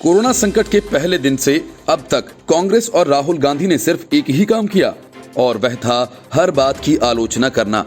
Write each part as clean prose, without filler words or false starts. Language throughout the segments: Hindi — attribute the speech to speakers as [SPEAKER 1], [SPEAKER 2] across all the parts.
[SPEAKER 1] कोरोना संकट के पहले दिन से अब तक कांग्रेस और राहुल गांधी ने सिर्फ एक ही काम किया और वह था हर बात की आलोचना करना।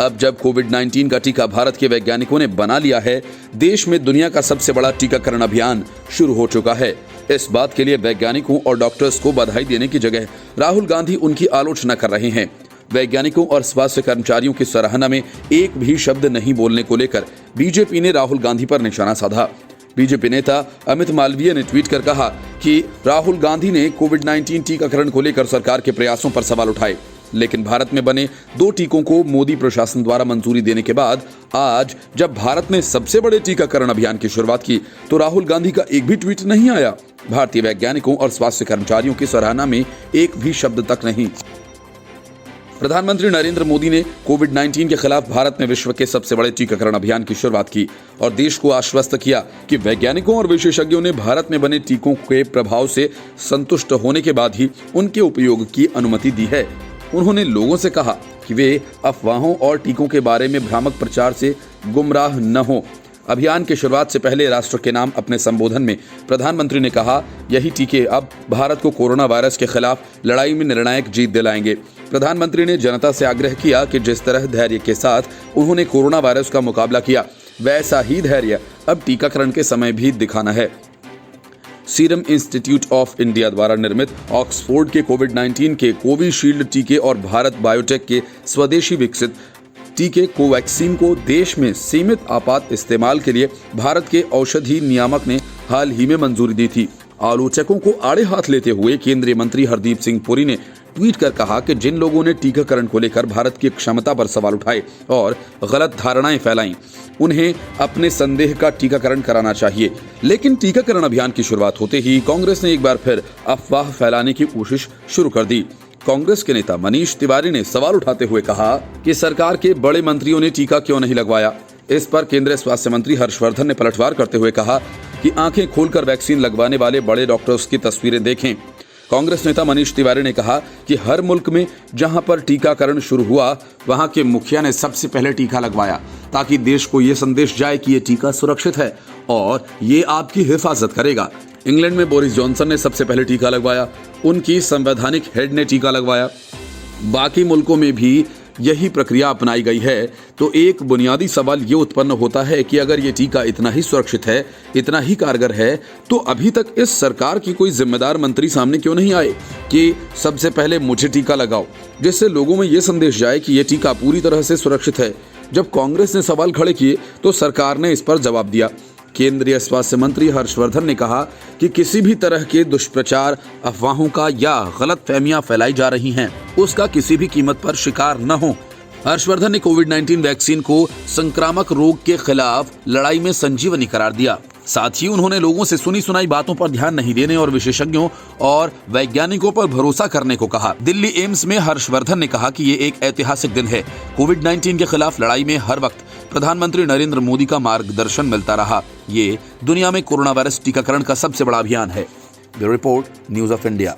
[SPEAKER 1] अब जब कोविड-19 का टीका भारत के वैज्ञानिकों ने बना लिया है, देश में दुनिया का सबसे बड़ा टीकाकरण अभियान शुरू हो चुका है। इस बात के लिए वैज्ञानिकों और डॉक्टर्स को बधाई देने की जगह राहुल गांधी उनकी आलोचना कर रहे हैं। वैज्ञानिकों और स्वास्थ्य कर्मचारियों की सराहना में एक भी शब्द नहीं बोलने को लेकर बीजेपी ने राहुल गांधी पर निशाना साधा। बीजेपी नेता अमित मालवीय ने ट्वीट कर कहा कि राहुल गांधी ने कोविड-19 टीकाकरण को लेकर सरकार के प्रयासों पर सवाल उठाए, लेकिन भारत में बने 2 टीकों को मोदी प्रशासन द्वारा मंजूरी देने के बाद आज जब भारत ने सबसे बड़े टीकाकरण अभियान की शुरुआत की तो राहुल गांधी का एक भी ट्वीट नहीं आया। भारतीय वैज्ञानिकों और स्वास्थ्य कर्मचारियों की सराहना में एक भी शब्द तक नहीं। प्रधानमंत्री नरेंद्र मोदी ने कोविड-19 के खिलाफ भारत में विश्व के सबसे बड़े टीकाकरण अभियान की शुरुआत की और देश को आश्वस्त किया कि वैज्ञानिकों और विशेषज्ञों ने भारत में बने टीकों के प्रभाव से संतुष्ट होने के बाद ही उनके उपयोग की अनुमति दी है। उन्होंने लोगों से कहा कि वे अफवाहों और टीकों के बारे में भ्रामक प्रचार से गुमराह न हो। अभियान की शुरुआत से पहले राष्ट्र के नाम अपने संबोधन में प्रधानमंत्री ने कहा, यही टीके अब भारत को कोरोना वायरस के खिलाफ लड़ाई में निर्णायक जीत दिलाएंगे। प्रधानमंत्री ने जनता से आग्रह किया कि जिस तरह धैर्य के साथ उन्होंने कोरोना वायरस का मुकाबला किया, वैसा ही धैर्य अब टीकाकरण के समय भी दिखाना है। सीरम इंस्टीट्यूट ऑफ इंडिया द्वारा निर्मित ऑक्सफोर्ड के कोविड-19 के कोविशील्ड टीके और भारत बायोटेक के स्वदेशी विकसित टीके कोवैक्सीन को देश में सीमित आपात इस्तेमाल के लिए भारत के औषधि नियामक ने हाल ही में मंजूरी दी थी। आलोचकों को आड़े हाथ लेते हुए केंद्रीय मंत्री हरदीप सिंह पुरी ने ट्वीट कर कहा कि जिन लोगों ने टीकाकरण को लेकर भारत की क्षमता पर सवाल उठाए और गलत धारणाएं फैलाईं, उन्हें अपने संदेह का टीकाकरण कराना चाहिए। लेकिन टीकाकरण अभियान की शुरुआत होते ही कांग्रेस ने एक बार फिर अफवाह फैलाने की कोशिश शुरू कर दी। कांग्रेस के नेता मनीष तिवारी ने सवाल उठाते हुए कहा कि सरकार के बड़े मंत्रियों ने टीका क्यों नहीं लगवाया। इस पर केंद्रीय स्वास्थ्य मंत्री हर्षवर्धन ने पलटवार करते हुए कहा कि आंखें खोलकर वैक्सीन लगवाने वाले बड़े डॉक्टर्स की तस्वीरें देखें। कांग्रेस नेता मनीष तिवारी ने कहा कि हर मुल्क में जहां पर टीकाकरण शुरू हुआ, वहां के मुखिया ने सबसे पहले टीका लगवाया ताकि देश को यह संदेश जाए कि यह टीका सुरक्षित है और ये आपकी हिफाजत करेगा। इंग्लैंड में बोरिस जॉनसन ने सबसे पहले टीका लगवाया, उनकी संवैधानिक हेड ने टीका लगवाया। बाकी मुल्कों में भी यही प्रक्रिया अपनाई गई है। तो एक बुनियादी सवाल ये उत्पन्न होता है कि अगर ये टीका इतना ही सुरक्षित है, इतना ही कारगर है, तो अभी तक इस सरकार की कोई जिम्मेदार मंत्री सामने क्यों नहीं आए कि सबसे पहले मुझे टीका लगाओ, जिससे लोगों में ये संदेश जाए कि ये टीका पूरी तरह से सुरक्षित है। जब कांग्रेस ने सवाल खड़े किए तो सरकार ने इस पर जवाब दिया। केंद्रीय स्वास्थ्य मंत्री हर्षवर्धन ने कहा कि किसी भी तरह के दुष्प्रचार, अफवाहों का या गलतफहमियां फैलाई जा रही हैं, उसका किसी भी कीमत पर शिकार न हो। हर्षवर्धन ने कोविड-19 वैक्सीन को संक्रामक रोग के खिलाफ लड़ाई में संजीवनी करार दिया। साथ ही उन्होंने लोगों से सुनी सुनाई बातों पर ध्यान नहीं देने और विशेषज्ञों और वैज्ञानिकों पर भरोसा करने को कहा। दिल्ली एम्स में हर्षवर्धन ने कहा कि ये एक ऐतिहासिक दिन है। कोविड-19 के खिलाफ लड़ाई में हर वक्त प्रधानमंत्री नरेंद्र मोदी का मार्गदर्शन मिलता रहा। ये दुनिया में कोरोना वायरस टीकाकरण का सबसे बड़ा अभियान है। Bureau report, news of India.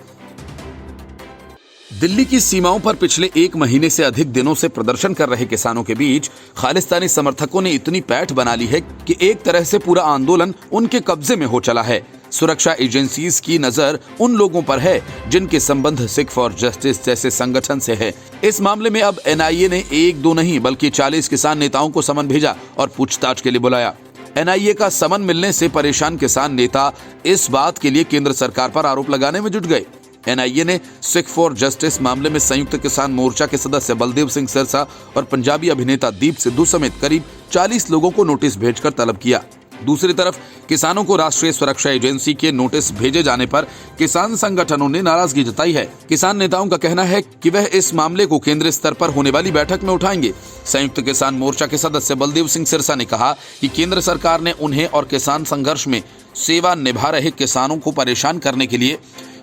[SPEAKER 1] Delhi की सीमाओं पर पिछले 1 महीने से अधिक दिनों से प्रदर्शन कर रहे किसानों के बीच खालिस्तानी समर्थकों ने इतनी पैठ बना ली है कि एक तरह से पूरा आंदोलन उनके कब्जे में हो चला है। सुरक्षा एजेंसीज की नजर उन लोगों पर है जिनके संबंध सिख फॉर जस्टिस जैसे संगठन से है। इस मामले में अब एनआईए ने 1-2 नहीं बल्कि 40 किसान नेताओं को समन भेजा और पूछताछ के लिए बुलाया। एनआईए का समन मिलने से परेशान किसान नेता इस बात के लिए केंद्र सरकार पर आरोप लगाने में जुट गए। एनआईए ने सिख फॉर जस्टिस मामले में संयुक्त किसान मोर्चा के सदस्य बलदेव सिंह सिरसा और पंजाबी अभिनेता दीप सिद्धू समेत करीब 40 लोगों को नोटिस भेजकर तलब किया। दूसरी तरफ किसानों को राष्ट्रीय सुरक्षा एजेंसी के नोटिस भेजे जाने पर किसान संगठनों ने नाराजगी जताई है। किसान नेताओं का कहना है कि वह इस मामले को केंद्र स्तर पर होने वाली बैठक में उठाएंगे। संयुक्त किसान मोर्चा के सदस्य बलदेव सिंह सिरसा ने कहा कि केंद्र सरकार ने उन्हें और किसान संघर्ष में सेवा निभा रहे किसानों को परेशान करने के लिए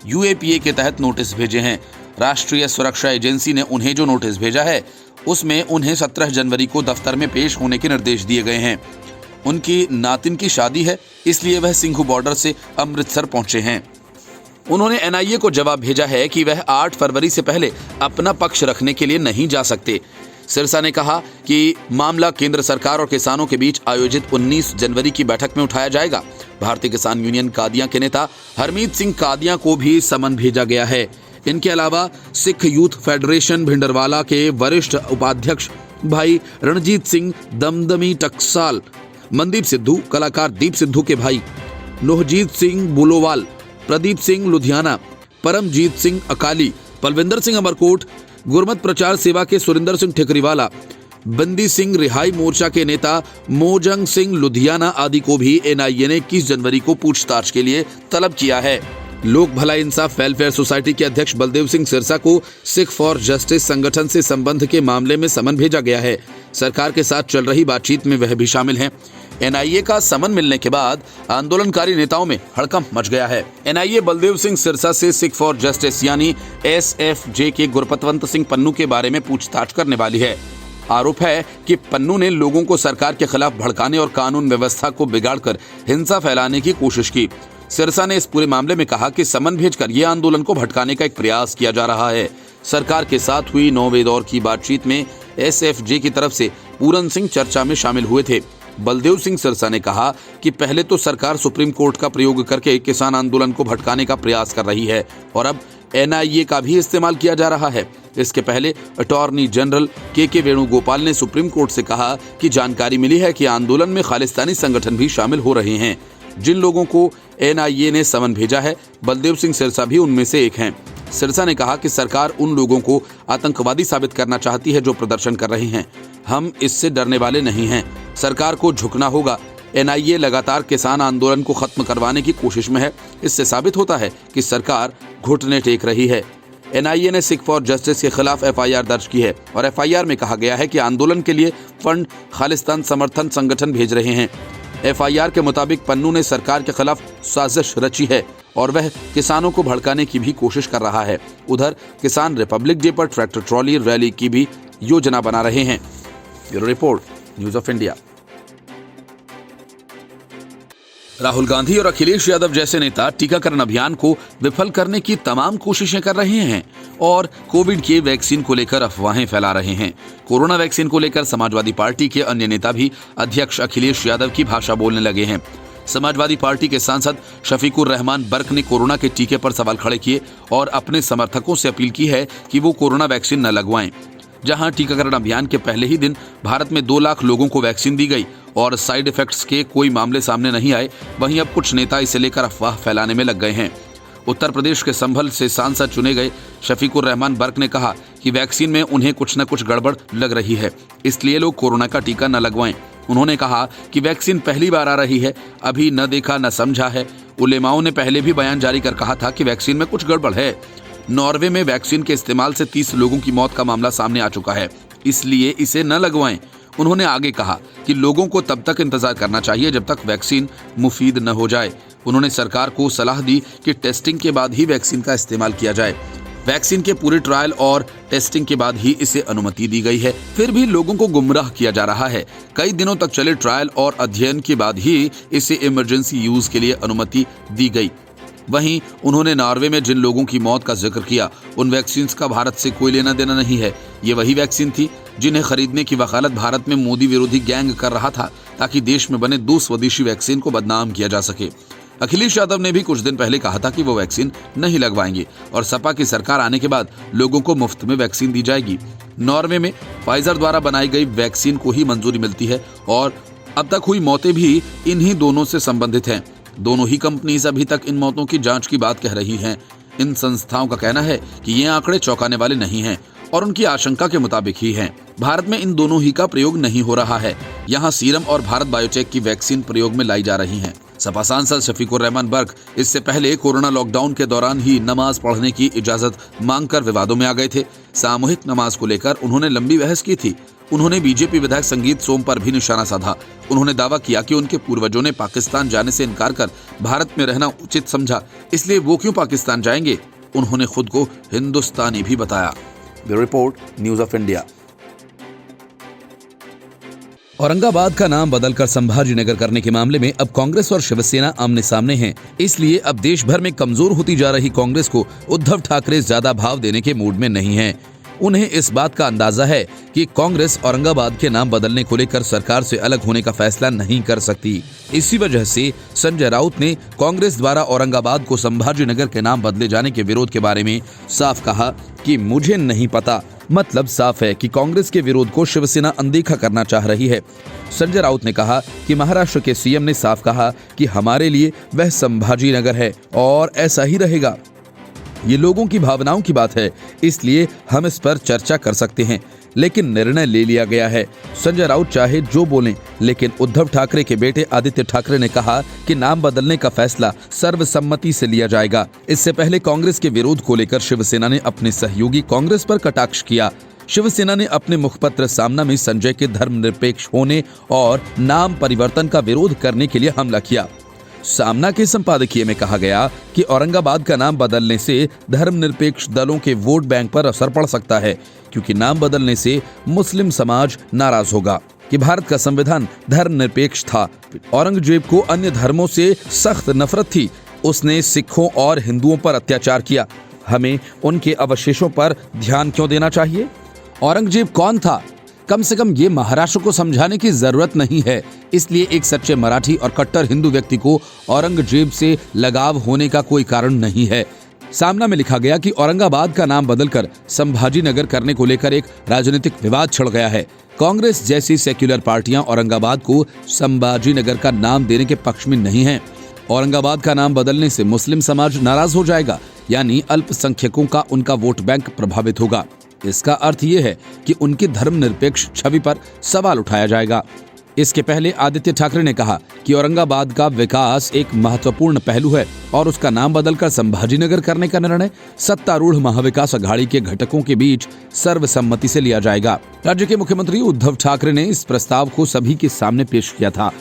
[SPEAKER 1] यूएपीए के तहत नोटिस भेजे हैं। राष्ट्रीय सुरक्षा एजेंसी ने उन्हें जो नोटिस भेजा है उसमें उन्हें 17 जनवरी को दफ्तर में पेश होने के निर्देश दिए गए हैं। उनकी नातिन की शादी है, इसलिए वह सिंघू बॉर्डर से अमृतसर पहुंचे हैं। उन्होंने एनआईए को जवाब भेजा है कि वह 8 फरवरी से पहले अपना पक्ष रखने के लिए नहीं जा सकते। सिरसा ने कहा कि मामला केंद्र सरकार और किसानों के बीच आयोजित 19 जनवरी की बैठक में उठाया जाएगा। भारतीय किसान यूनियन कादियां के नेता हरमीत सिंह कादियां को भी समन भेजा गया है। इनके अलावा सिख यूथ फेडरेशन भिंडरवाला के वरिष्ठ उपाध्यक्ष भाई रणजीत सिंह दमदमी टकसाल, मनदीप सिद्धू कलाकार दीप सिद्धू के भाई नोहजीत सिंह बुलोवाल, प्रदीप सिंह लुधियाना, परमजीत सिंह अकाली, पलविंदर सिंह अमरकोट, गुरमत प्रचार सेवा के सुरिंदर सिंह ठिकरीवाला, बंदी सिंह रिहाई मोर्चा के नेता मोजंग सिंह लुधियाना आदि को भी एनआईए ने 21 जनवरी को पूछताछ के लिए तलब किया है। लोक भलाई इंसाफ वेलफेयर सोसाइटी के अध्यक्ष बलदेव सिंह सिरसा को सिख फॉर जस्टिस संगठन से संबंध के मामले में समन भेजा गया है। सरकार के साथ चल रही बातचीत में वह भी शामिल हैं। एनआईए का समन मिलने के बाद आंदोलनकारी नेताओं में हड़कंप मच गया है। एनआईए बलदेव सिंह सिरसा से सिख फॉर जस्टिस यानी एसएफजे के गुरपतवंत सिंह पन्नू के बारे में पूछताछ करने वाली है। आरोप है कि पन्नू ने लोगों को सरकार के खिलाफ भड़काने और कानून व्यवस्था को बिगाड़कर हिंसा फैलाने की कोशिश की। सिरसा ने इस पूरे मामले में कहा कि समन भेजकर यह आंदोलन को भटकाने का एक प्रयास किया जा रहा है। सरकार के साथ हुई 9वें दौर की बातचीत में एसएफजे की तरफ से पूरन सिंह चर्चा में शामिल हुए थे। बलदेव सिंह सिरसा ने कहा कि पहले तो सरकार सुप्रीम कोर्ट का प्रयोग करके किसान आंदोलन को भटकाने का प्रयास कर रही है और अब एनआईए का भी इस्तेमाल किया जा रहा है। इसके पहले अटॉर्नी जनरल के वेणुगोपाल ने सुप्रीम कोर्ट से कहा कि जानकारी मिली है कि आंदोलन में खालिस्तानी संगठन भी शामिल हो रहे हैं। जिन लोगों को एनआईए ने समन भेजा है, बलदेव सिंह सिरसा भी उनमें से एक हैं। सिरसा ने कहा कि सरकार उन लोगों को आतंकवादी साबित करना चाहती है जो प्रदर्शन कर रहे हैं। हम इससे डरने वाले नहीं हैं। सरकार को झुकना होगा। एनआईए लगातार किसान आंदोलन को खत्म करवाने की कोशिश में है। इससे साबित होता है कि सरकार घुटने टेक रही है। एनआईए ने सिख फॉर जस्टिस के खिलाफ एफआईआर दर्ज की है और एफआईआर में कहा गया है कि आंदोलन के लिए फंड खालिस्तान समर्थन संगठन भेज रहे हैं। एफआईआर के मुताबिक पन्नू ने सरकार के खिलाफ साजिश रची है और वह किसानों को भड़काने की भी कोशिश कर रहा है। उधर किसान रिपब्लिक डे पर ट्रैक्टर ट्रॉली रैली की भी योजना बना रहे हैं। Bureau report, news of India. Rahul Gandhi और अखिलेश यादव जैसे नेता टीकाकरण अभियान को विफल करने की तमाम कोशिशें कर रहे हैं और कोविड के वैक्सीन को लेकर अफवाहें फैला रहे हैं। कोरोना वैक्सीन को लेकर समाजवादी पार्टी के अन्य नेता भी अध्यक्ष अखिलेश यादव की भाषा बोलने लगे हैं। समाजवादी पार्टी के सांसद शफीकुर रहमान बर्क ने कोरोना के टीके पर सवाल खड़े किए और अपने समर्थकों से अपील की है कि वो कोरोना वैक्सीन न लगवाएं। जहां टीकाकरण अभियान के पहले ही दिन भारत में 2 लाख लोगों को वैक्सीन दी गई और साइड इफेक्ट्स के कोई मामले सामने नहीं आए, वहीं अब कुछ नेता इसे लेकर अफवाह फैलाने में लग गए हैं। उत्तर प्रदेश के संभल से सांसद चुने गए शफीकुर रहमान बर्क ने कहा कि वैक्सीन में उन्हें कुछ न कुछ गड़बड़ लग रही है, इसलिए लोग कोरोना का टीका न लगवाएं। उन्होंने कहा कि वैक्सीन पहली बार आ रही है, अभी न देखा न समझा है। उलेमाओं ने पहले भी बयान जारी कर कहा था कि वैक्सीन में कुछ गड़बड़ है। नॉर्वे में वैक्सीन के इस्तेमाल से 30 लोगों की मौत का मामला सामने आ चुका है, इसलिए इसे न लगवाएं। उन्होंने आगे कहा कि लोगों को तब तक इंतजार करना चाहिए जब तक वैक्सीन मुफीद न हो जाए। उन्होंने सरकार को सलाह दी कि टेस्टिंग के बाद ही वैक्सीन का इस्तेमाल किया जाए। वैक्सीन के पूरे ट्रायल और टेस्टिंग के बाद ही इसे अनुमति दी गई है, फिर भी लोगों को गुमराह किया जा रहा है। कई दिनों तक चले ट्रायल और अध्ययन के बाद ही इसे इमरजेंसी यूज के लिए अनुमति दी गई। वहीं उन्होंने नॉर्वे में जिन लोगों की मौत का जिक्र किया, उन वैक्सीन का भारत से कोई लेना देना नहीं है। ये वही वैक्सीन थी जिन्हें खरीदने की वकालत भारत में मोदी विरोधी गैंग कर रहा था ताकि देश में बने 2 स्वदेशी वैक्सीन को बदनाम किया जा सके। अखिलेश यादव ने भी कुछ दिन पहले कहा था कि वो वैक्सीन नहीं लगवाएंगे और सपा की सरकार आने के बाद लोगों को मुफ्त में वैक्सीन दी जाएगी। नॉर्वे में फाइजर द्वारा बनाई गई वैक्सीन को ही मंजूरी मिलती है और अब तक हुई मौतें भी इन्हीं दोनों से संबंधित हैं। दोनों ही कंपनीज अभी तक इन मौतों की जांच की बात कह रही हैं। इन संस्थाओं का कहना है कि ये आंकड़े चौंकाने वाले नहीं हैं और उनकी आशंका के मुताबिक ही हैं। भारत में इन दोनों ही का प्रयोग नहीं हो रहा है। यहाँ सीरम और भारत बायोटेक की वैक्सीन प्रयोग में लाई जा रही हैं। सपा सांसद शफीकुर रहमान बर्क इससे पहले कोरोना लॉकडाउन के दौरान ही नमाज पढ़ने की इजाजत मांगकर विवादों में आ गए थे। सामूहिक नमाज को लेकर उन्होंने लंबी बहस की थी। उन्होंने बीजेपी विधायक संगीत सोम पर भी निशाना साधा। उन्होंने दावा किया कि उनके पूर्वजों ने पाकिस्तान जाने से इनकार कर भारत में रहना उचित समझा, इसलिए वो क्यों पाकिस्तान जाएंगे। उन्होंने खुद को हिंदुस्तानी भी बताया। Bureau report, news of India. Aurangabad का नाम बदलकर संभाजीनगर करने के मामले में अब कांग्रेस और शिवसेना आमने सामने हैं। इसलिए अब देश भर में कमजोर होती जा रही कांग्रेस को उद्धव ठाकरे ज्यादा भाव देने के मूड में नहीं हैं। उन्हें इस बात का अंदाजा है कि कांग्रेस औरंगाबाद के नाम बदलने को लेकर सरकार से अलग होने का फैसला नहीं कर सकती। इसी वजह से संजय राउत ने कांग्रेस द्वारा औरंगाबाद को संभाजी नगर के नाम बदले जाने के विरोध के बारे में साफ कहा कि मुझे नहीं पता। मतलब साफ है कि कांग्रेस के विरोध को शिवसेना अनदेखा करना चाह रही है। संजय राउत ने कहा कि महाराष्ट्र के सीएम ने साफ कहा कि हमारे लिए वह संभाजी नगर है और ऐसा ही रहेगा। ये लोगों की भावनाओं की बात है, इसलिए हम इस पर चर्चा कर सकते हैं, लेकिन निर्णय ले लिया गया है। संजय राउत चाहे जो बोलें, लेकिन उद्धव ठाकरे के बेटे आदित्य ठाकरे ने कहा कि नाम बदलने का फैसला सर्वसम्मति से लिया जाएगा। इससे पहले कांग्रेस के विरोध को लेकर शिवसेना ने अपने सहयोगी कांग्रेस पर कटाक्ष किया। शिवसेना ने अपने मुखपत्र सामना में संजय के धर्मनिरपेक्ष होने और नाम परिवर्तन का विरोध करने के लिए हमला किया। सामना के संपादकीय में कहा गया कि औरंगाबाद का नाम बदलने से धर्मनिरपेक्ष दलों के वोट बैंक पर असर पड़ सकता है, क्योंकि नाम बदलने से मुस्लिम समाज नाराज होगा कि भारत का संविधान धर्मनिरपेक्ष था। औरंगजेब को अन्य धर्मों से सख्त नफरत थी। उसने सिखों और हिंदुओं पर अत्याचार किया। हमें उनके अवशेषों पर ध्यान क्यों देना चाहिए? औरंगजेब कौन था? कम से कम ये महाराष्ट्र को समझाने की जरूरत नहीं है। इसलिए एक सच्चे मराठी और कट्टर हिंदू व्यक्ति को औरंगजेब से लगाव होने का कोई कारण नहीं है। सामना में लिखा गया कि औरंगाबाद का नाम बदलकर संभाजी नगर करने को लेकर एक राजनीतिक विवाद छिड़ गया है। कांग्रेस जैसी सेक्युलर पार्टियां औरंगाबाद को संभाजी नगर का नाम देने के पक्ष में नहीं हैं। औरंगाबाद का नाम बदलने से मुस्लिम समाज नाराज हो जाएगा, यानी अल्पसंख्यकों का उनका वोट बैंक प्रभावित होगा। इसका अर्थ यह है कि उनकी धर्मनिरपेक्ष छवि पर सवाल उठाया जाएगा। इसके पहले आदित्य ठाकरे ने कहा कि औरंगाबाद का विकास एक महत्वपूर्ण पहलू है और उसका नाम बदलकर संभाजीनगर करने का निर्णय सत्तारूढ़ महाविकास अघाड़ी के घटकों के बीच सर्वसम्मति से लिया जाएगा। राज्य के मुख्यमंत्री उद्धव ठाकरे ने इस प्रस्ताव को सभी के सामने पेश किया था।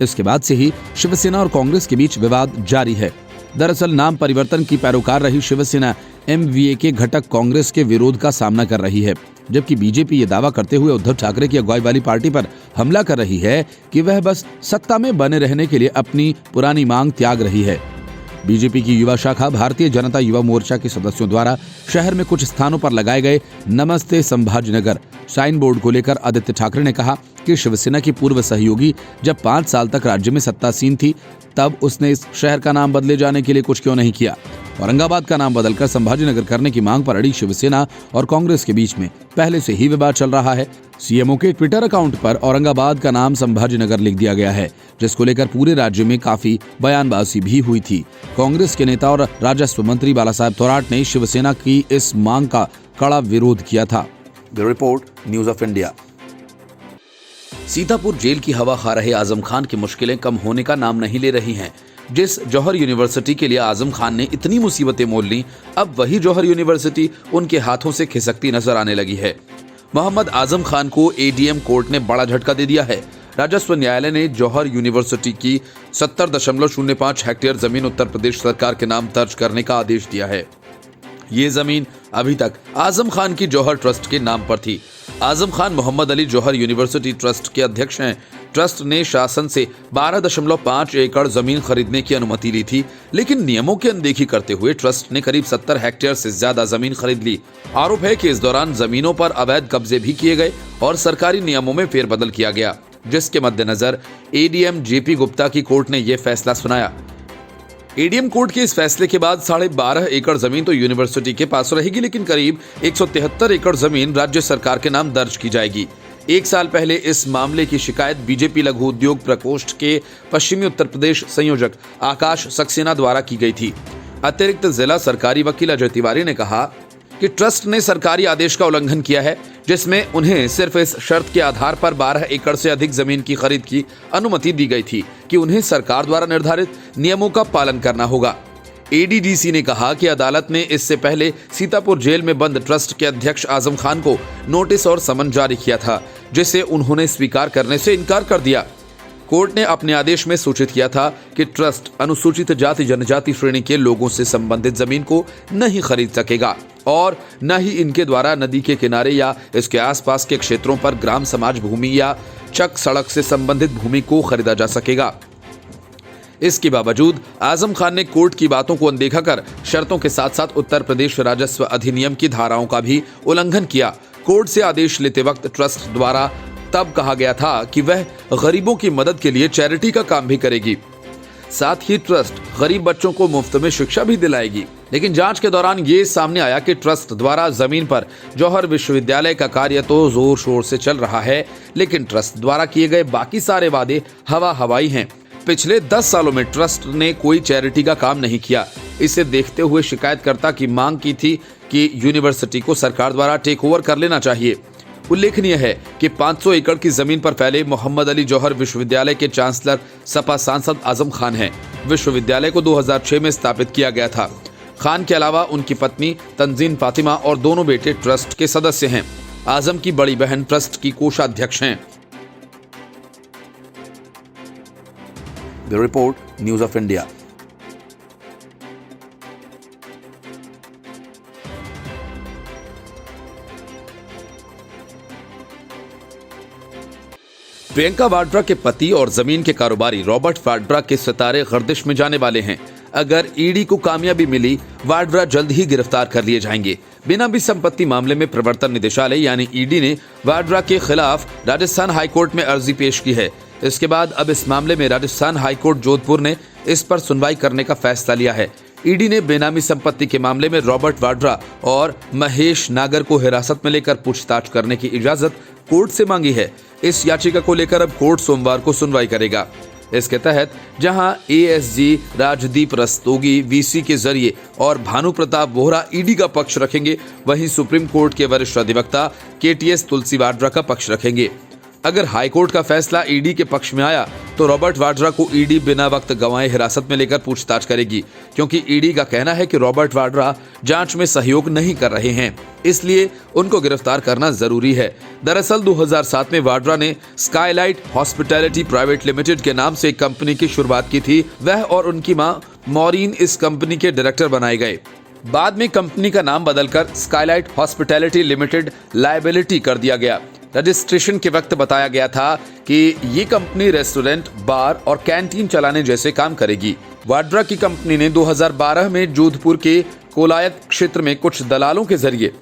[SPEAKER 1] इसके बाद से ही शिवसेना और कांग्रेस के बीच विवाद जारी है। दरअसल नाम परिवर्तन की पैरोकार रही शिवसेना एमवीए के घटक कांग्रेस के विरोध का सामना कर रही है, जबकि बीजेपी ये दावा करते हुए उद्धव ठाकरे की अगुवाई वाली पार्टी पर हमला कर रही है कि वह बस सत्ता में बने रहने के लिए अपनी पुरानी मांग त्याग रही है। बीजेपी की युवा शाखा भारतीय जनता युवा मोर्चा के सदस्यों द्वारा शहर में कुछ स्थानों पर लगाए गए नमस्ते संभाजीनगर साइन बोर्ड को लेकर आदित्य ठाकरे ने कहा कि शिवसेना की पूर्व सहयोगी जब 5 साल तक राज्य में सत्तासीन थी, तब उसने इस शहर का नाम बदले जाने के लिए कुछ क्यों नहीं किया। औरंगाबाद का नाम बदलकर संभाजीनगर करने की मांग पर अड़ी शिवसेना और कांग्रेस के बीच में पहले से ही विवाद चल रहा है। सीएमओ के ट्विटर अकाउंट पर औरंगाबाद का नाम संभाजीनगर लिख दिया गया है, जिसको लेकर पूरे राज्य में काफी बयानबाजी भी हुई थी। कांग्रेस के नेता और राजस्व मंत्री बालासाहेब थोराट ने शिवसेना की इस मांग का कड़ा विरोध किया था। Bureau report, news of India. Sitapur jail की हवा खा रहे आजम खान की मुश्किलें कम होने का नाम नहीं ले रही हैं। जिस जौहर यूनिवर्सिटी के लिए आजम खान ने इतनी मुसीबतें मोल ली, अब वही जौहर यूनिवर्सिटी उनके हाथों से खिसकती नजर आने लगी है। मोहम्मद आजम खान को एडीएम कोर्ट ने बड़ा झटका दे दिया है। राजस्व न्यायालय ने जौहर यूनिवर्सिटी की 70.05 हेक्टेयर जमीन उत्तर प्रदेश सरकार के नाम दर्ज करने का आदेश दिया है। ये जमीन अभी तक आजम खान की जौहर ट्रस्ट के नाम पर थी। आजम खान मोहम्मद अली जौहर यूनिवर्सिटी ट्रस्ट के अध्यक्ष हैं। ट्रस्ट ने शासन से 12.5 एकड़ जमीन खरीदने की अनुमति ली थी, लेकिन नियमों की अनदेखी करते हुए ट्रस्ट ने करीब 70 हेक्टेयर से ज्यादा जमीन खरीद ली। आरोप है कि इस दौरान जमीनों पर अवैध कब्जे भी किए गए और सरकारी नियमों में फेरबदल किया गया, जिसके मद्देनजर एडीएम जेपी गुप्ता की कोर्ट ने यह फैसला सुनाया। एडीएम कोर्ट के इस फैसले के बाद 12.5 एकड़ जमीन तो यूनिवर्सिटी के पास रहेगी, लेकिन करीब 173 एकड़ जमीन राज्य सरकार के नाम दर्ज की जाएगी। 1 साल पहले इस मामले की शिकायत बीजेपी लघु उद्योग प्रकोष्ठ के पश्चिमी उत्तर प्रदेश संयोजक आकाश सक्सेना द्वारा की गई थी। अतिरिक्त जिला सरकारी वकील अजय तिवारी ने कहा कि ट्रस्ट ने सरकारी आदेश का उल्लंघन किया है, जिसमें उन्हें सिर्फ इस शर्त के आधार पर 12 एकड़ से अधिक जमीन की खरीद की अनुमति दी गई थी कि उन्हें सरकार द्वारा निर्धारित नियमों का पालन करना होगा। एडीडीसी ने कहा कि अदालत ने इससे पहले सीतापुर जेल में बंद ट्रस्ट के अध्यक्ष आजम खान को नोटिस और समन जारी किया था, जिसे उन्होंने स्वीकार करने से इनकार कर दिया। कोर्ट ने अपने आदेश में सूचित किया था कि ट्रस्ट अनुसूचित जाति जनजाति श्रेणी के लोगों से संबंधित जमीन को नहीं खरीद सकेगा और न ही इनके द्वारा नदी के किनारे या इसके आसपास के क्षेत्रों पर ग्राम समाज भूमि या चक सड़क से संबंधित भूमि को खरीदा जा सकेगा। इसके बावजूद आजम खान ने कोर्ट की बातों को अनदेखा कर शर्तों के साथ साथ उत्तर प्रदेश राजस्व अधिनियम की धाराओं का भी उल्लंघन किया। कोर्ट से आदेश लेते वक्त ट्रस्ट द्वारा तब कहा गया था कि वह गरीबों की मदद के लिए चैरिटी का काम भी करेगी, साथ ही ट्रस्ट गरीब बच्चों को मुफ्त में शिक्षा भी दिलाएगी। लेकिन जांच के दौरान ये सामने आया कि ट्रस्ट द्वारा जमीन पर जौहर विश्वविद्यालय का कार्य तो जोर शोर से चल रहा है, लेकिन ट्रस्ट द्वारा किए गए बाकी सारे वादे हवाई हैं। पिछले 10 सालों में ट्रस्ट ने कोई चैरिटी का काम नहीं किया। इसे देखते हुए शिकायतकर्ता की मांग की थी कि यूनिवर्सिटी को सरकार द्वारा टेक ओवर कर लेना चाहिए। उल्लेखनीय है कि 500 एकड़ की जमीन पर फैले मोहम्मद अली जौहर विश्वविद्यालय के चांसलर सपा सांसद आजम खान हैं। विश्वविद्यालय को 2006 में स्थापित किया गया था। खान के अलावा उनकी पत्नी तंजीन फातिमा और दोनों बेटे ट्रस्ट के सदस्य हैं। आजम की बड़ी बहन ट्रस्ट की कोषाध्यक्ष हैं। Bureau report, news of India. Priyanka Vadra के पति और जमीन के कारोबारी रॉबर्ट वाड्रा के सितारे गर्दिश में जाने वाले हैं। अगर ईडी को कामयाबी मिली, वाड्रा जल्द ही गिरफ्तार कर लिए जाएंगे। बेनामी संपत्ति मामले में प्रवर्तन निदेशालय यानी ईडी ने वाड्रा के खिलाफ राजस्थान हाईकोर्ट में अर्जी पेश की है। इसके बाद अब इस मामले में राजस्थान हाईकोर्ट जोधपुर ने इस पर सुनवाई करने का फैसला लिया है। ईडी ने बेनामी संपत्ति के मामले में रॉबर्ट वाड्रा और महेश नागर को हिरासत में लेकर पूछताछ करने की इजाजत कोर्ट से मांगी है। इस याचिका को लेकर अब कोर्ट सोमवार को सुनवाई करेगा। इसके तहत जहां एएसजी राजदीप रस्तोगी वीसी के जरिए और भानु प्रताप बोहरा ईडी का पक्ष रखेंगे, वहीं सुप्रीम कोर्ट के वरिष्ठ अधिवक्ता केटीएस तुलसी वाड्रा का पक्ष रखेंगे। अगर हाईकोर्ट का फैसला ईडी के पक्ष में आया तो रॉबर्ट वाड्रा को ईडी बिना वक्त गंवाए हिरासत में लेकर पूछताछ करेगी, क्योंकि ईडी का कहना है कि रॉबर्ट वाड्रा जांच में सहयोग नहीं कर रहे हैं, इसलिए उनको गिरफ्तार करना जरूरी है। दरअसल 2007 में वाड्रा ने स्काईलाइट हॉस्पिटैलिटी प्राइवेट लिमिटेड के नाम से एक कंपनी की शुरुआत की थी। वह और उनकी मां मॉरीन इस कंपनी के डायरेक्टर बनाए गए। बाद में कंपनी का नाम बदलकर स्काईलाइट हॉस्पिटैलिटी लिमिटेड लायबिलिटी कर दिया गया। रजिस्ट्रेशन के वक्त बताया गया था कि ये कंपनी रेस्टोरेंट, बार और कैंटीन चलाने जैसे काम करेगी। वाड्रा की कंपनी ने 2012 में जोधपुर के कोलायत क्षेत्र में कुछ दलालों के जरिए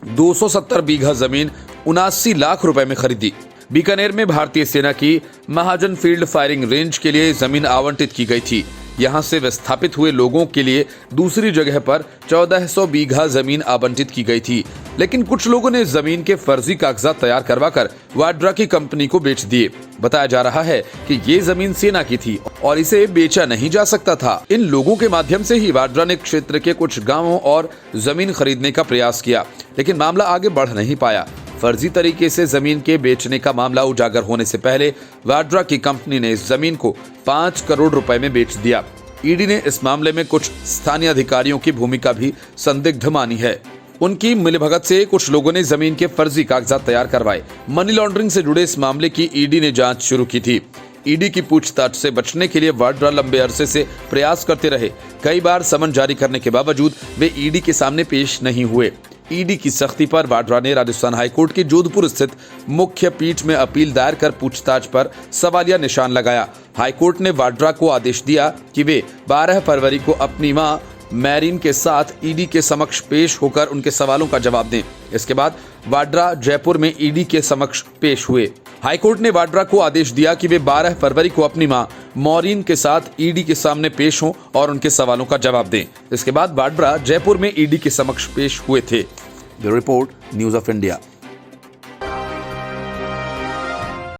[SPEAKER 1] 270 बीघा जमीन 79 लाख रुपए में खरीदी। बीकानेर में भारतीय सेना की महाजन फील्ड फायरिंग रेंज के लिए जमीन आवंटित की गई थी। यहां से विस्थापित हुए लोगों के लिए दूसरी जगह पर 1400 बीघा जमीन आवंटित की गई थी, लेकिन कुछ लोगों ने जमीन के फर्जी कागजात तैयार करवाकर वाड्रा की कंपनी को बेच दिए। बताया जा रहा है कि ये जमीन सेना की थी और इसे बेचा नहीं जा सकता था। इन लोगों के माध्यम से ही वाड्रा ने क्षेत्र के कुछ गांवों और जमीन खरीदने का प्रयास किया, लेकिन मामला आगे बढ़ नहीं पाया। फर्जी तरीके से जमीन के बेचने का मामला उजागर होने से पहले वाड्रा की कंपनी ने इस जमीन को 5 करोड़ रुपए में बेच दिया। ईडी ने इस मामले में कुछ स्थानीय अधिकारियों की भूमिका भी संदिग्ध मानी है। उनकी मिलीभगत से कुछ लोगों ने जमीन के फर्जी कागजात तैयार करवाए। मनी लॉन्ड्रिंग से जुड़े इस मामले की ईडी ने जांच शुरू की थी। ईडी की पूछताछ से बचने के लिए वाड्रा लंबे अरसे से प्रयास करते रहे। कई बार समन जारी करने के बावजूद वे ईडी के सामने पेश नहीं हुए। ईडी की सख्ती पर वाड्रा ने राजस्थान हाईकोर्ट की जोधपुर स्थित मुख्य पीठ में अपील दायर कर पूछताछ पर सवालिया निशान लगाया। हाईकोर्ट ने वाड्रा को आदेश दिया कि वे 12 फरवरी को अपनी मां मैरीन के साथ ईडी के समक्ष पेश होकर उनके सवालों का जवाब दें। इसके बाद वाड्रा जयपुर में ईडी के समक्ष पेश हुए। हाईकोर्ट ने वाड्रा को आदेश दिया कि वे 12 फरवरी को अपनी मां मॉरीन के साथ ईडी के सामने पेश हों और उनके सवालों का जवाब दें। इसके बाद वाड्रा जयपुर में ईडी के समक्ष पेश हुए थे। Bureau report, news of India.